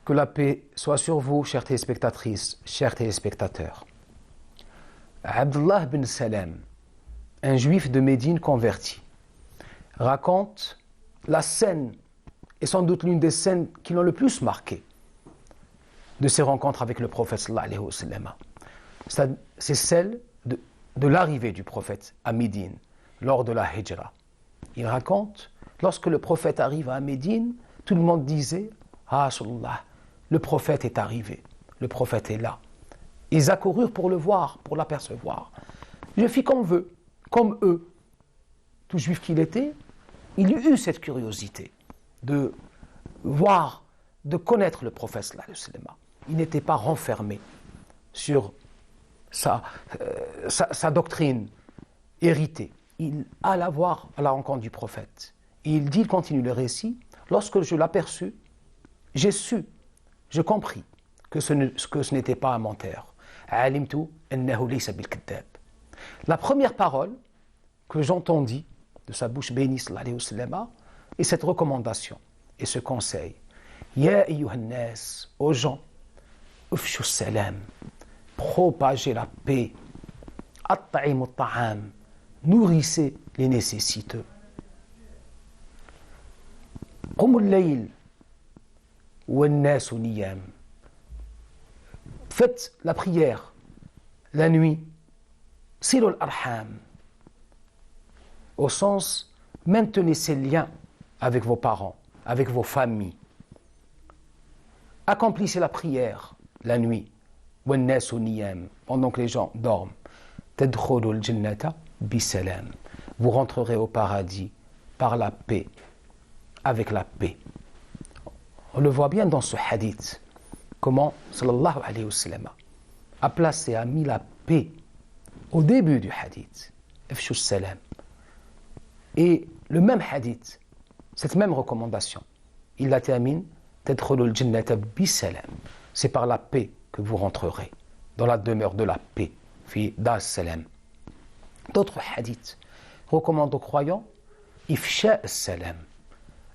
Que la paix soit sur vous, chères téléspectatrices, chers téléspectateurs. Abdullah bin Salam, un juif de Médine converti, raconte la scène, et sans doute l'une des scènes qui l'ont le plus marqué, de ses rencontres avec le prophète sallallahu alayhi wa sallam. C'est celle de l'arrivée du prophète à Médine, lors de la Hijra. Il raconte, lorsque le prophète arrive à Médine, tout le monde disait « Ah, sallallahu, le prophète est arrivé, le prophète est là. » Ils accoururent pour le voir, pour l'apercevoir. Je fis comme eux. Tout juif qu'il était, il eut cette curiosité de voir, de connaître le prophète sallallahu alayhi wa sallam. Il n'était pas renfermé sur sa doctrine héritée. Il alla voir à la rencontre du prophète. Et il dit, il continue le récit, lorsque je l'aperçus, je compris que ce n'était pas un menteur. La première parole que j'entendis de sa bouche bénie sallallahu alayhi wa sallam est cette recommandation et ce conseil. Ya ayyuhan nas, aux gens, ufshu salam, propagez la paix, at-ta'imu at-ta'am, nourrissez les nécessiteux. Qumul layl wan nasu niyam. Faites la prière la nuit, silul arham, au sens maintenez ces liens avec vos parents, avec vos familles. Accomplissez la prière la nuit, wan nasu niyam, pendant que les gens dorment. Tadkhulul jannata bisalam. Vous rentrerez au paradis par la paix, avec la paix. On le voit bien dans ce hadith, comment sallallahu alayhi wa sallam a placé, a mis la paix au début du hadith. Ifshu salam. Et le même hadith, cette même recommandation, il la termine, tadkhulul jannata bisalam. C'est par la paix que vous rentrerez dans la demeure de la paix, fi dar salam. D'autres hadiths recommandent aux croyants ifsha salam.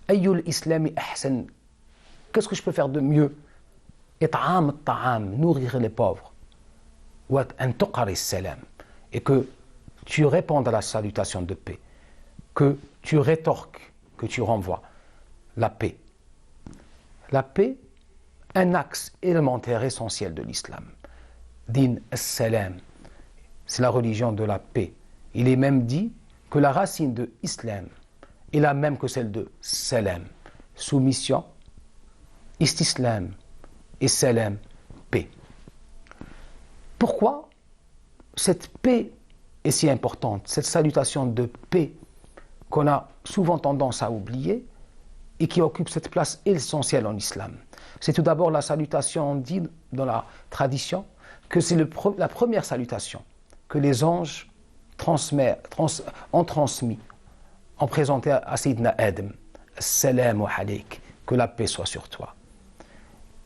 Ayyul islami ahsan. Qu'est-ce que je peux faire de mieux? It'am at-ta'am, nourrir les pauvres. Wa an tuqari salam. Et que tu répondes à la salutation de paix, que tu rétorques, que tu renvoies la paix. La paix, un axe élémentaire essentiel de l'islam. Din as-salam, c'est la religion de la paix. Il est même dit que la racine de islam est la même que celle de salam, soumission, istislam et salam, paix. Pourquoi cette paix est si importante, cette salutation de paix qu'on a souvent tendance à oublier et qui occupe cette place essentielle en islam? C'est tout d'abord la salutation, on dit dans la tradition, que c'est la première salutation que les anges ont transmis, ont présenté à Sayyidina Adam. Assalamu alayk, que la paix soit sur toi.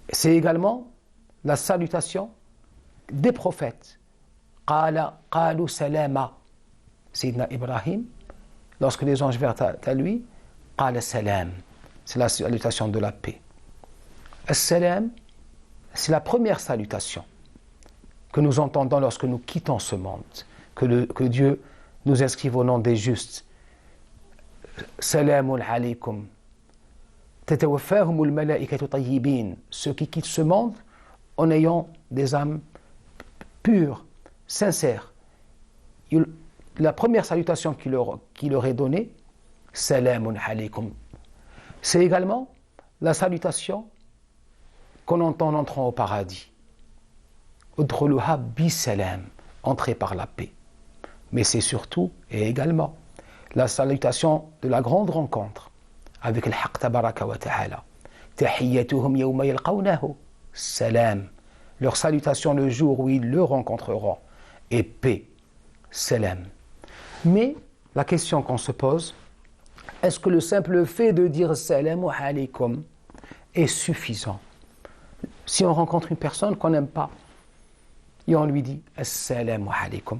C'est également la salutation des prophètes. Qalu salama. Sayyidina Ibrahim, lorsque les anges vinrent à lui, qala salam. C'est la salutation de la paix. As-salam, c'est la première salutation que nous entendons lorsque nous quittons ce monde, que Dieu nous inscrive au nom des justes. Salamun alaykum. Tatawaffahumul malaikatu tayyibin. Ceux qui quittent ce monde en ayant des âmes pures, sincères. La première salutation qu'il leur est donnée, Salamun alaykum. C'est également la salutation qu'on entend en entrant au paradis. Udkhuluha bisalam, entrer par la paix. Mais c'est surtout et également la salutation de la grande rencontre avec le Haqq tabaraka wa ta'ala. Tahiyyatuhum yawma yalqawnahu salam. Leur salutation le jour où ils le rencontreront est paix, salam. Mais la question qu'on se pose, est-ce que le simple fait de dire salamu alaykum est suffisant? Si on rencontre une personne qu'on n'aime pas et on lui dit assalamu alaykum,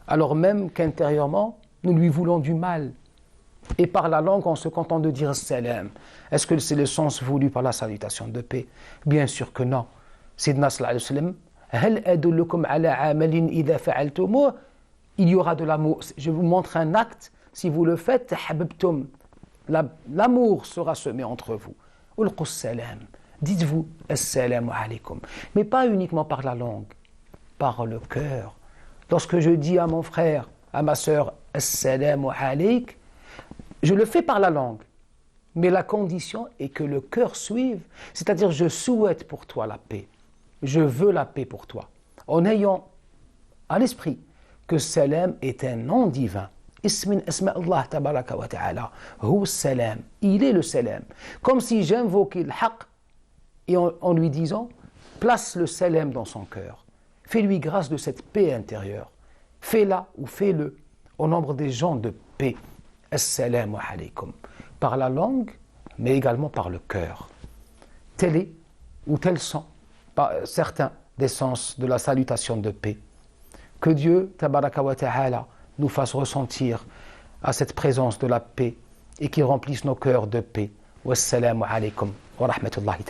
alors même qu'intérieurement nous lui voulons du mal, Et par la langue, on se contente de dire salam. Est-ce que c'est le sens voulu par la salutation de paix? Bien sûr que non. Sidna sallallahu alayhi wa sallam, هل أدلكم على عمل إذا فعلتموه. Il y aura de l'amour. Je vous montre un acte. Si vous le faites, حببتم. L'amour sera semé entre vous. Ulqu salam. Dites-vous assalamu alaykum. Mais pas uniquement par la langue, par le cœur. Lorsque je dis à mon frère, à ma sœur, assalamu alayk, je le fais par la langue. Mais la condition est que le cœur suive. C'est-à-dire, je souhaite pour toi la paix. Je veux la paix pour toi. En ayant à l'esprit que salam est un nom divin. Ismin asma Allah tabaraka wa ta'ala. Hu salam. Il est le salam. Comme si j'invoquais le haqq et en lui disant, place le salam dans son cœur. Fais-lui grâce de cette paix intérieure. Fais-la ou fais-le au nombre des gens de paix. Assalamu alaykum. Par la langue, mais également par le cœur. Tel est ou tels sont certains des sens de la salutation de paix. Que Dieu, tabaraka wa ta'ala, nous fasse ressentir à cette présence de la paix et qu'il remplisse nos cœurs de paix. Wassalamu alaykum wa rahmatullahi ta'ala.